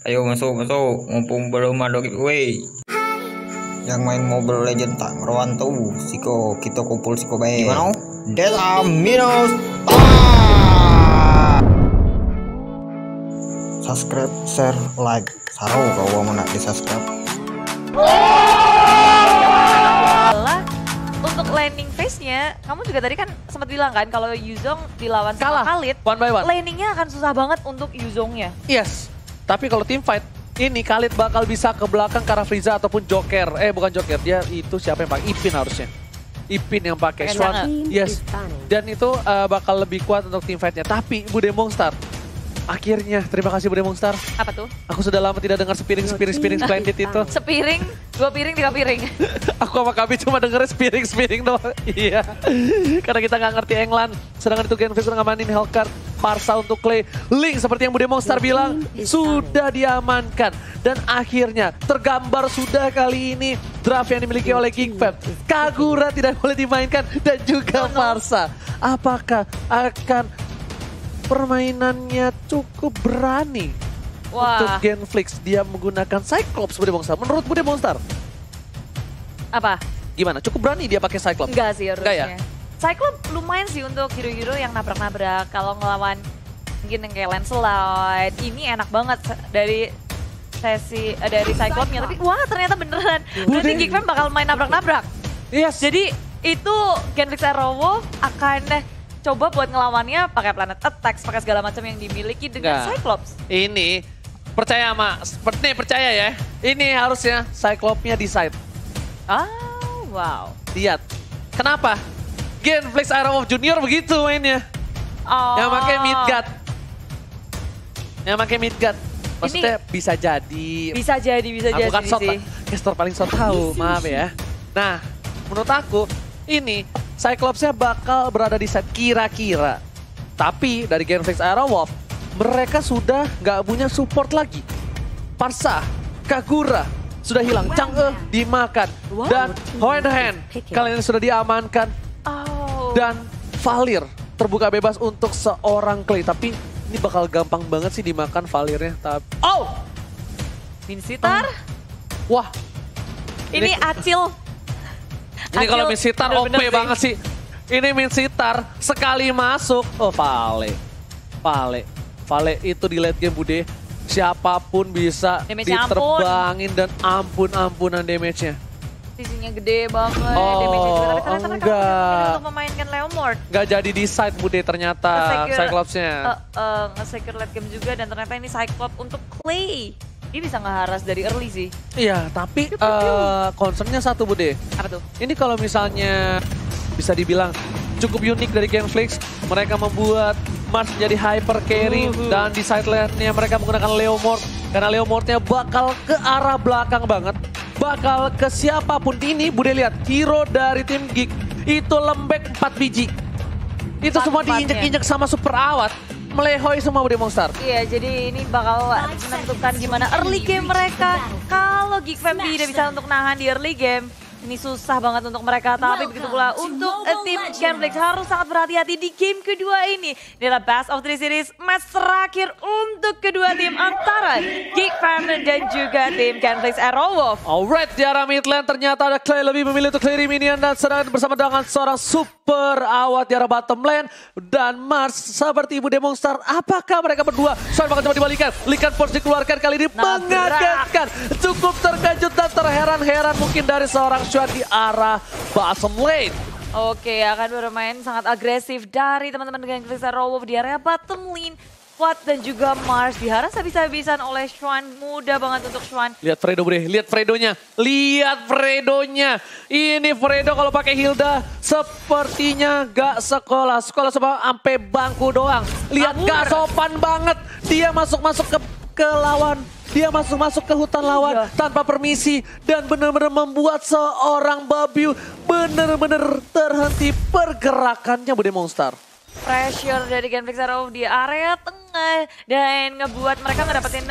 Ayo masuk, mumpung belum ada giveaway. Yang main Mobile Legend tak ngeruan tuh, siko kita kumpul siko bae. Gimana? Desa minus subscribe, share, like. Saro kau mau nak di subscribe. Untuk landing phase-nya, kamu juga tadi kan sempat bilang kan kalau Yuzong dilawan sama Khalid, one by one. Landingnya akan susah banget untuk Yuzongnya. Yes, tapi kalau team fight ini Khalid bakal bisa ke belakang ke arah Frieza ataupun Joker. Bukan Joker, dia itu siapa yang pakai? Ipin harusnya. Ipin yang pakai Swan. Yes, dan itu bakal lebih kuat untuk team fight-nya. Tapi Bude Monster, akhirnya, terima kasih Bude Monster. Apa tuh? Aku sudah lama tidak dengar spiring splendid itu. Sepiring, 2 piring, 3 piring. Aku sama Kabi cuma dengerin spiring doang. Iya, karena kita nggak ngerti England. Sedangkan itu Genflix udah ngamanin Hellcard, Parsa untuk Clay. Link seperti yang Bude Monster bilang, sudah diamankan. Dan akhirnya tergambar sudah kali ini draft yang dimiliki oleh Geekfam. Kagura tidak boleh dimainkan dan juga Parsa. Apakah akan permainannya cukup berani untuk Genflix? Dia menggunakan Cyclops Bude Monster. Menurut Bude Monster, Apa? gimana? Cukup berani dia pakai Cyclops? Enggak sih harusnya. Enggak ya? Cyclops lumayan sih untuk hero-hero yang nabrak-nabrak. Kalau ngelawan mungkin yang kayak Lancelot, ini enak banget dari sesi dari Cyclops-nya. Tapi wah ternyata beneran. Berarti Geekfam bakal main nabrak-nabrak. Yes. Jadi itu Genflix Aerowolf akan coba buat ngelawannya pakai Planet Attacks, pakai segala macam yang dimiliki dengan Cyclops. Ini percaya percaya ya. Ini harusnya Cyclops-nya di side. Oh, wow. Lihat. Kenapa? Genflix Aerowolf Junior begitu mainnya. Oh. Yang pakai Midgard. Maksudnya ini bisa jadi. Bisa jadi bukan shot sih. Caster paling shot tahu, maaf ya. Nah, menurut aku ini Cyclops-nya bakal berada di side kira-kira. Tapi dari Genflix Aerowolf, mereka sudah nggak punya support lagi. Parsa, Kagura sudah hilang, Chang'e dimakan. Dan Hohenheim kali ini sudah diamankan. Dan Valir terbuka bebas untuk seorang Clay. Tapi ini bakal gampang banget sih dimakan Valirnya. Minsitar? Wah. Ini Acil. Ini kalau Minsitar OP banget sih. Ini Minsitar sekali masuk. Oh Vale itu di late game Bude. Siapapun bisa diterbangin dan ampunan damage-nya. Sisinya gede banget. Oh, Tapi ternyata enggak. untuk memainkan Leomord. Nggak jadi di side Bude ternyata Cyclops-nya. Nge-secure late game juga dan ternyata ini Cyclops untuk Clay. Dia bisa ngeharas dari early sih. Iya, tapi concern-nya satu Bude. Apa tuh? Ini kalau misalnya bisa dibilang cukup unik dari Genflix. Mereka membuat Mars menjadi hyper carry. Dan di side lane-nya mereka menggunakan Leomord. Karena Leomord-nya bakal ke arah belakang banget. Bakal ke siapapun. Ini Bude lihat, hero dari tim Geek itu lembek 4 biji. Itu semua diinjek-injek sama super awat. Melehoi semua Bude Monster. Iya, jadi ini bakal menentukan gimana early game mereka. Kalau Geekfam tidak bisa untuk nahan di early game, ini susah banget untuk mereka. Tapi begitu pula untuk tim Genflix harus sangat berhati-hati di game kedua ini. Ini adalah best of 3 series match terakhir untuk kedua tim antara Geekfam dan juga tim Genflix Aerowolf. Alright, di arah mid lane ternyata ada Clay lebih memilih untuk clear minion dan sedang bersama dengan seorang super awat di arah bottom lane. Dan Mars seperti Bude Monster, apakah mereka berdua? Soal bakal coba dibalikan. Linkan Force dikeluarkan kali ini mengagetkan. Cukup terkejut dan terheran-heran mungkin dari seorang Shuan di arah bottom lane. Oke, akan bermain sangat agresif dari teman-teman Genflix Aerowolf di area bottom lane. Fuad dan juga Mars diharas habis-habisan oleh Shuan. Mudah banget untuk Shuan. Lihat Fredo Bre, lihat Fredonya. Lihat Fredonya. Ini Fredo kalau pakai Hilda sepertinya gak sekolah. Sekolah sampai bangku doang. Lihat gak sopan banget. Dia masuk-masuk ke lawan. Dia masuk-masuk ke hutan lawan tanpa permisi. Dan benar-benar membuat seorang Babiu benar-benar terhenti pergerakannya Bude Monster. Pressure dari Genflix Aerowolf di area tengah dan ngebuat mereka ngedapetin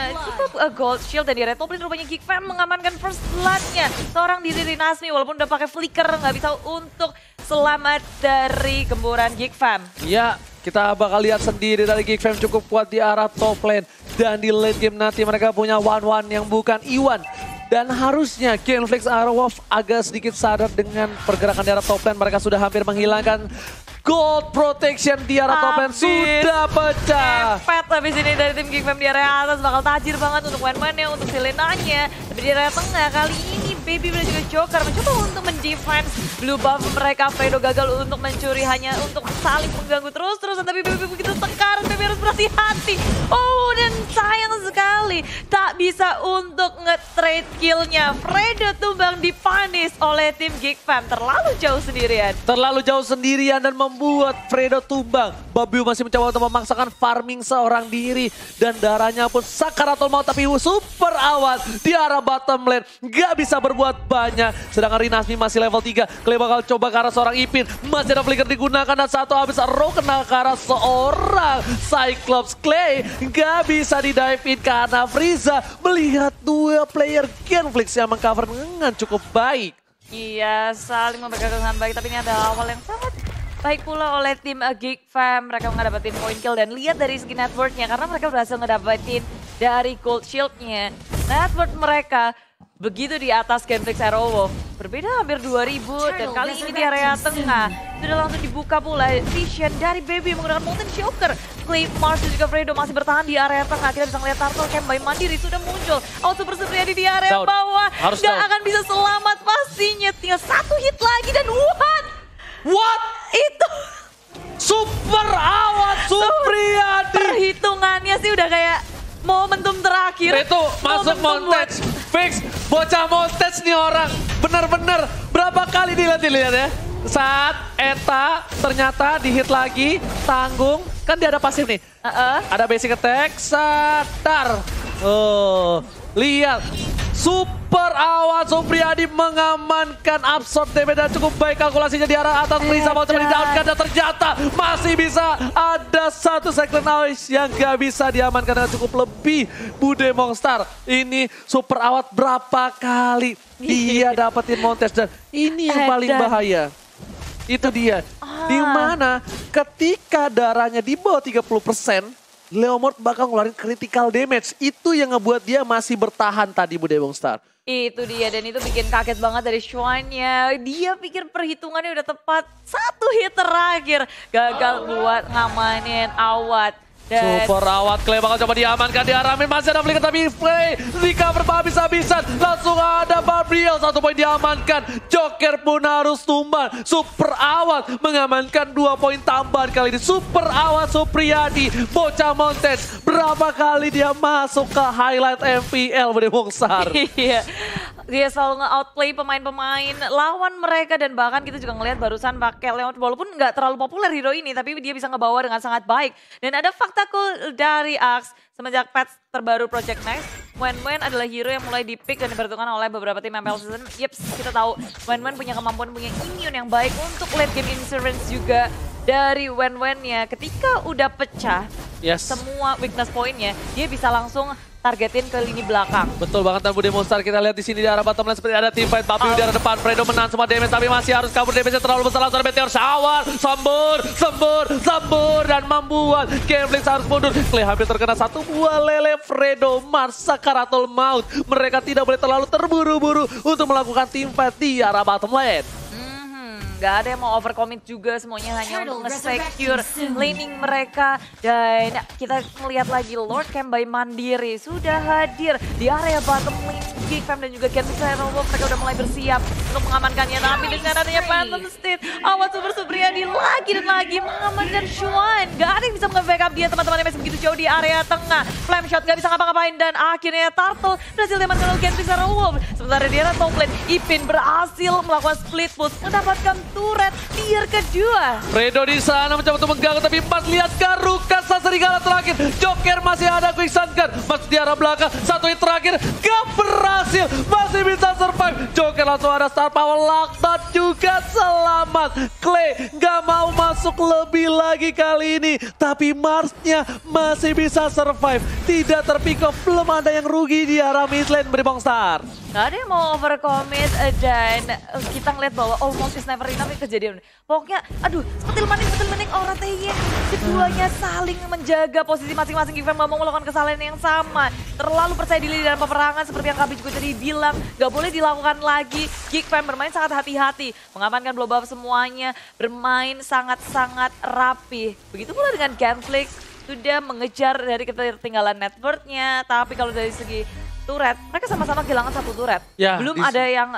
gold shield dan di red top lane rupanya Geekfam mengamankan first blood-nya. Seorang diri Nasmi walaupun udah pakai flicker nggak bisa untuk selamat dari gemburan Geekfam. Ya, Kita bakal lihat sendiri dari Geek Fam cukup kuat di arah top lane. Dan di late game nanti mereka punya one-one yang bukan Iwan. Dan harusnya Genflix Aerowolf agak sedikit sadar dengan pergerakan di arah top lane. Mereka sudah hampir menghilangkan Gold Protection di arah top lane. Sudah pecah. Pet habis ini dari tim Geek Fam di area atas. Bakal tajir banget untuk win-winnya, untuk Selenanya. Tapi di area tengah kali ini Baby dan juga Joker mencoba untuk mendefense blue buff mereka. Fredo gagal untuk mencuri, hanya untuk saling mengganggu terus-terusan. Tapi Baby begitu tengkar, Baby harus berhati-hati. Oh, dan sayang sekali tak bisa untuk nge-trade killnya. Fredo tumbang dipunish oleh tim Geek Fam. Terlalu jauh sendirian. Terlalu jauh sendirian dan membuat Fredo tumbang. Babiu masih mencoba untuk memaksakan farming seorang diri. Dan darahnya pun sakaratul maut, tapi super awal di arah bottom lane. Gak bisa berbuat banyak. Sedangkan Rinasmi masih level 3. Clay bakal coba ke arah seorang Ipin. Masih ada flicker digunakan dan satu habis Ro kena ke arah seorang Cyclops. Clay gak bisa di-dive in karena Frieza melihat dua player Genflix yang mengcover dengan cukup baik. Iya, saling memberikan dengan baik, tapi ini ada awal yang sangat baik pula oleh tim Geek Fam. Mereka ngedapetin point kill dan lihat dari segi networknya karena mereka berhasil ngedapetin dari gold shieldnya. Network mereka begitu di atas Genflix Aerowolf. Berbeda hampir 2000 dan kali ini di area tengah sudah langsung dibuka pula vision dari Baby menggunakan Molten Shocker. Clay, Mars dan juga Fredo masih bertahan di area tengah. Kita bisa melihat Turtle Camp by Mandiri sudah muncul. Super Supriyadi di area bawah. Gak akan bisa selamat pastinya. Tinggal satu hit lagi dan what? Itu Super awat Supriyadi. Perhitungannya sih udah kayak momentum terakhir. Itu masuk montage. Fix, bocah montage nih orang. Bener-bener berapa kali dilihat ya. Saat Eta ternyata dihit lagi, tanggung. Kan dia ada pasif nih. Ada basic attack, sadar. Oh, lihat. Super awal Supriyadi mengamankan absorb damage dan cukup baik kalkulasinya di arah atas. Frieza mau coba di-downkan dan ternyata masih bisa ada satu second noise yang gak bisa diamankan dengan cukup lebih. Bude Mongstar ini super awat berapa kali dia dapetin montage dan ini yang paling bahaya. Itu dia. Dimana ketika darahnya di bawah 30%, Leomord bakal ngeluarin critical damage. Itu yang ngebuat dia masih bertahan tadi Bude Mongstar. Itu dia, dan itu bikin kaget banget dari Xuan-nya. Dia pikir perhitungannya udah tepat. Satu hit terakhir gagal buat ngamanin awat. Dan super awat, Clay bakal coba diamankan di arah mid. Masih ada flicker tapi Clay recover habis-habisan. Langsung ada Barbriel, 1 poin diamankan. Joker pun harus tumbang. Super awat mengamankan 2 poin tambahan kali ini. Super awat Supriyadi, bocah montage. Berapa kali dia masuk ke highlight MPL Bude Mongstar. Iya, dia selalu nge-outplay pemain-pemain lawan mereka. Dan bahkan kita juga ngelihat barusan pakai Leon, walaupun nggak terlalu populer hero ini, tapi dia bisa ngebawa dengan sangat baik. Dan ada fakta cool dari Axe semenjak patch terbaru Project Next. Wen adalah hero yang mulai di-pick dan diperhitungkan oleh beberapa tim MPL season. Yeps, kita tahu Wen punya kemampuan, punya immune yang baik untuk late game insurance juga dari Wen-nya. Ketika udah pecah semua weakness point-nya, dia bisa langsung targetin ke lini belakang. Betul banget, dan Bude Mongstar kita lihat di sini di arah bottom lane seperti ada team fight. Babiu di arah depan, Fredo menahan semua damage tapi masih harus kabur, damage-nya terlalu besar. Langsung ada Meteor Shower, sembur dan membuat Genflix harus mundur. Clay hampir terkena satu buah lele. Fredo, Mars, sakaratul maut. Mereka tidak boleh terlalu terburu-buru untuk melakukan team fight di arah bottom lane. Gak ada yang mau overcommit juga, semuanya hanya untuk nge-secure laning mereka. Dan kita melihat lagi Lord Camp by Mandiri sudah hadir di area bottom lane. Geek Fam dan juga Genflix Aerowolf mereka udah mulai bersiap untuk mengamankannya. Tapi dengan adanya Phantom State, awal Super Supriyadi lagi dan lagi mengamankan Xuan. Gak ada yang bisa nge-backup dia, teman-temannya masih begitu jauh di area tengah. Flame Shot gak bisa ngapa-ngapain dan akhirnya Turtle berhasil diamankan oleh Genflix Aerowolf. Sementara di area top lane, Ipin berhasil melakukan split push, mendapatkan turret tier kedua. Fredo di sana mencoba untuk mengganggu tapi pas lihat Garuka serigala terakhir. Joker masih ada quick stun gun. Masuk di arah belakang, satu hit terakhir gak berhasil, masih bisa survive. Joker langsung ada star power, Laktat juga selamat. Clay gak mau masuk lebih lagi kali ini, tapi Marsnya masih bisa survive. Tidak terpick off, belum ada yang rugi di arah mid lane Bude Mongstar. Gak ada yang mau overcommit dan kita ngeliat bahwa almost is never sorry tapi kejadian. Pokoknya aduh sepetil maning orang Taeyen. Keduanya saling menjaga posisi masing-masing. Geek Fam gak mau melakukan kesalahan yang sama. Terlalu percaya diri dalam peperangan seperti yang Kabi juga tadi bilang. Gak boleh dilakukan lagi. Geek Fam bermain sangat hati-hati. Mengamankan blow buff semuanya. Bermain sangat-sangat rapi. Begitu pula dengan Genflix. Sudah mengejar dari ketertinggalan networknya. Tapi kalau dari segi turret, mereka sama-sama kehilangan satu turret. Ya, belum ada yang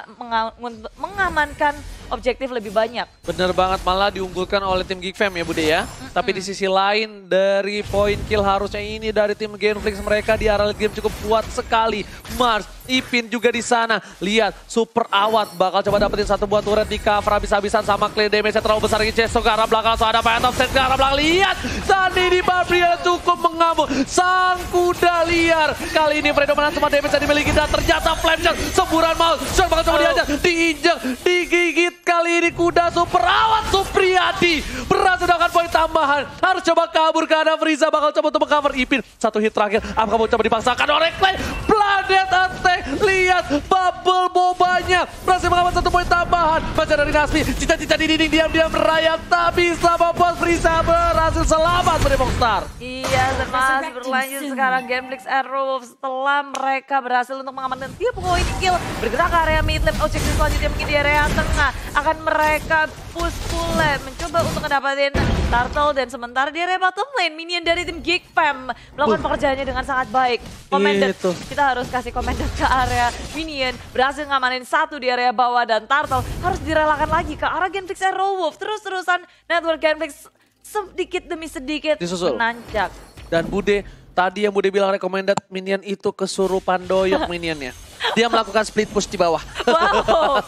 mengamankan objektif lebih banyak. Bener banget, malah diunggulkan oleh tim Geek Fam ya Bude ya. Tapi di sisi lain dari poin kill harusnya ini dari tim Genflix, mereka di area game cukup kuat sekali. Mars, Ipin juga di sana. Lihat, Super Awat bakal coba dapetin satu buah turret di cover habis-habisan sama clear damage-nya terlalu besar. Chesto ke arah belakang, so ada Phantom Set ke arah belakang. Lihat, tadi di Barbarian cukup mengamuk. Sang kuda liar. Kali ini Fredo menang semua damage yang dimiliki dan ternyata flame shot. Semburan maut, shot bakal coba diajak, diinjek, digigit. Kali ini kuda Super Awat Supriyadi berhasil mendapatkan poin tambahan. Harus coba kabur ke arah Frieza, bakal coba untuk mengcover Ipin. Satu hit terakhir, apa kamu coba dipaksakan oleh Clay. Planet Attack, lihat bubble bobanya. Berhasil mengamankan satu poin tambahan. Baca dari Nasmi, cita-cita di dinding diam-diam merayap. Tak bisa membuat Frieza berhasil selamat dari Mongstar. Iya, dan masih berlanjut sekarang Genflix Arrow setelah mereka berhasil untuk mengamankan 3 poin kill. Bergerak ke area mid lane, objektif selanjutnya mungkin di area tengah. Akan mereka push full lane, mencoba untuk ngedapatin Turtle dan sementara di area bottom lane, minion dari tim Geek Fam melakukan pekerjaannya dengan sangat baik. Commander, kita harus kasih Commander ke area minion, berhasil ngamanin satu di area bawah dan Turtle harus direlakan lagi ke arah Genflix Aerowolf. Terus-terusan network Genflix sedikit demi sedikit menancap. Dan Bude, tadi yang Bude bilang recommended minion itu kesurupan doyok minionnya. Dia melakukan split push di bawah. Wow,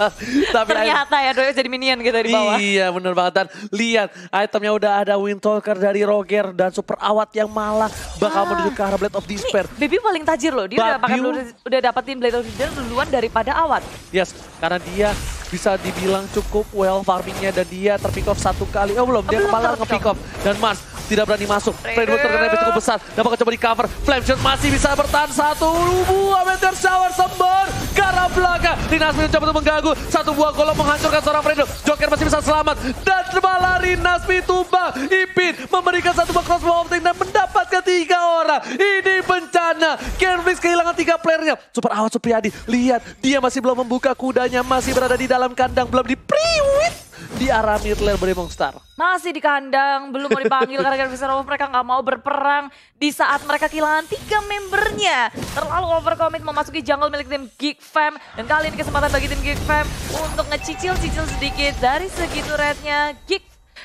tapi ternyata ya doyok jadi minion gitu di bawah. Iya bener banget. Dan lihat itemnya udah ada Windtalker dari Roger dan Super Awat yang malah bakal menuju ke arah Blade of Despair. Baby paling tajir loh, dia udah dapetin Blade of Despair duluan daripada Awat. Yes, karena dia bisa dibilang cukup well farmingnya dan dia terpick off satu kali. Oh belum, dia kepala nge-pick off. Dan Mars tidak berani masuk. Fredo terkena damage cukup besar. Dapat coba di cover. Flame Shot masih bisa bertahan satu buah Meteor Shower sembar ke arah belakang. Rinas mencoba untuk mengganggu. Satu buah golem menghancurkan seorang Fredo. Joker masih bisa selamat. Dan malah Rinas tumbang. Ipin memberikan satu buah crossbow opting dan mendapatkan 3 orang. Ini bencana. Genflix kehilangan 3 playernya. Super Awat Supriyadi. Lihat, dia masih belum membuka kudanya. Masih berada di dalam kandang. Belum di-priwit di arah mid lane dari Mongstar. Masih di kandang, belum mau dipanggil karena Genflix mereka nggak mau berperang di saat mereka kehilangan 3 membernya. Terlalu overcommit memasuki jungle milik tim Geek Fam. Dan kali ini kesempatan bagi tim Geek Fam untuk ngecicil-cicil sedikit dari segi turretnya Geek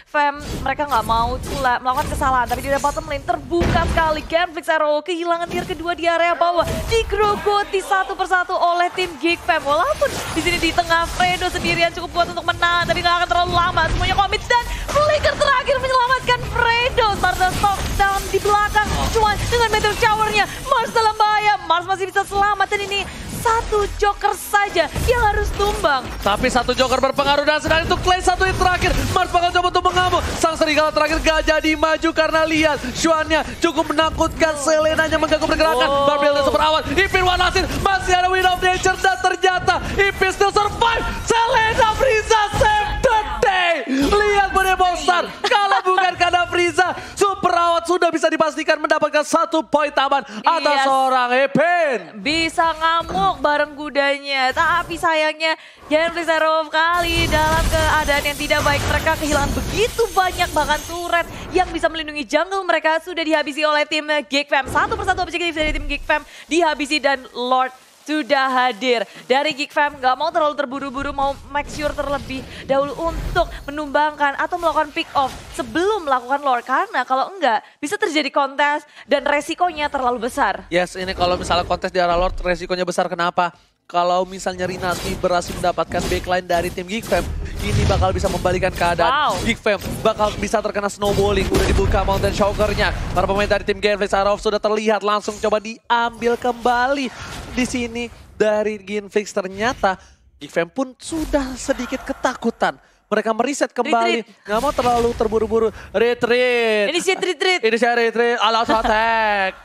Fam. Mereka nggak mau melakukan kesalahan, tapi di area bottom lane terbuka sekali. Genflix Arrow kehilangan tier kedua di area bawah, digerogoti satu persatu oleh tim Geek Fam. Walaupun di sini di tengah Fredo sendirian cukup kuat untuk menang, tapi nggak akan terlalu lama. Semuanya komit dan flicker terakhir menyelamatkan Fredo. Stardust Talk down di belakang, cuman dengan Meteor Shower-nya Mars dalam bahaya. Mars masih bisa selamat dan ini satu Joker saja yang harus tumbang. Tapi satu Joker berpengaruh dan sedang itu Clay satu yang terakhir. Mars bakal coba untuk mengamuk. Sang serigala terakhir gak jadi maju karena lihat Xuan-nya cukup menakutkan. Selenanya mengganggu pergerakan. Barbarian dan Super Awat. Ipin one last hit. Masih ada Wind of Nature dan ternyata Ipin still survive. Selena Frieza save the day. Lihat Bude Mongstar. Kalau bukan karena Frieza, Super Awat sudah bisa dipastikan mendapatkan 1 poin tambahan atas seorang Ipin. Bisa ngamuk bareng kudanya, tapi sayangnya Genflix Arrow kali dalam keadaan yang tidak baik. Mereka kehilangan begitu banyak, bahkan turret yang bisa melindungi jungle mereka sudah dihabisi oleh tim Geek Fam. Satu persatu objektif dari tim Geek Fam dihabisi dan Lord sudah hadir. Dari Geek Fam gak mau terlalu terburu-buru, mau make sure terlebih dahulu untuk menumbangkan atau melakukan pick off sebelum melakukan lore. Karena kalau enggak bisa terjadi kontes dan resikonya terlalu besar. Yes, ini kalau misalnya kontes di arah Lord resikonya besar. Kenapa? Kalau misalnya Rinasmi berhasil mendapatkan backline dari tim Geek Fam, ini bakal bisa membalikan keadaan. Geek Fam bakal bisa terkena snowballing. Udah dibuka Mountain Shocker-nya. Para pemain dari tim Genflix Arrow sudah terlihat langsung coba diambil kembali. Di sini dari Genflix ternyata Geek Fam pun sudah sedikit ketakutan. Mereka meriset kembali, nggak mau terlalu terburu-buru. Retreat. Initiate retreat. Initiate retreat, all out attack.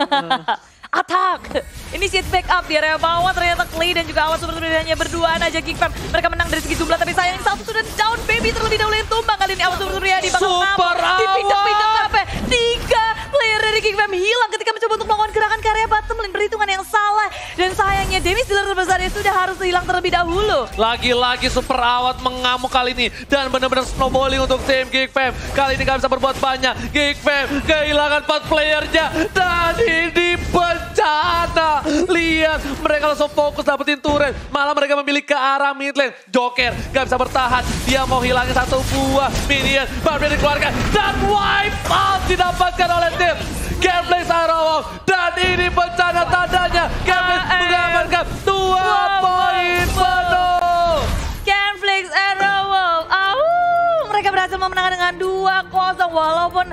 attack. Initiate backup di area bawah, ternyata Clay dan juga Awas seperti hanya berduaan aja Geek Fam. Mereka menang dari segi jumlah, tapi sayang satu sudah down. Baby terlebih dahulu yang tumbang. Kali ini Awas Suryadi bakal Super ngamuk. Dipindah-pindah Awas. sampai 3 player dari Geek Fam hilang ketika mencoba untuk melakukan gerakan ke area bottom lane. Perhitungan yang salah. Dan sayangnya damage dealer terbesarnya sudah harus hilang terlebih dahulu. Lagi-lagi Super Awat mengamuk kali ini. Dan benar-benar snowballing untuk tim Geek Fam. Kali ini gak bisa berbuat banyak. Geek Fam kehilangan 4 playernya. Dan ini bencana. Lihat, mereka langsung fokus dapetin turret. Malah mereka memilih ke arah mid lane. Joker gak bisa bertahan. Dia mau hilangin satu buah minion. Barbie dikeluarkan. Dan wipe out didapatkan oleh tim Gameflex Aerowolf. Dan ini bencana tandanya. Gameflex mengamankan 2 poin penuh. Gameflex Aerowolf. Mereka berhasil memenangkan dengan 2-0 walaupun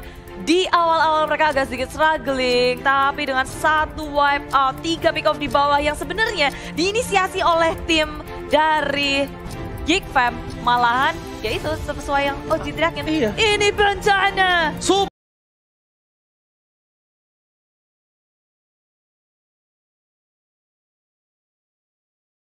di awal-awal mereka agak sedikit struggling, tapi dengan 1 wipe out, 3 pick off di bawah yang sebenarnya diinisiasi oleh tim dari Geek Fam, malahan yaitu sesuai yang Oji teriakin. Iya. Ini bencana.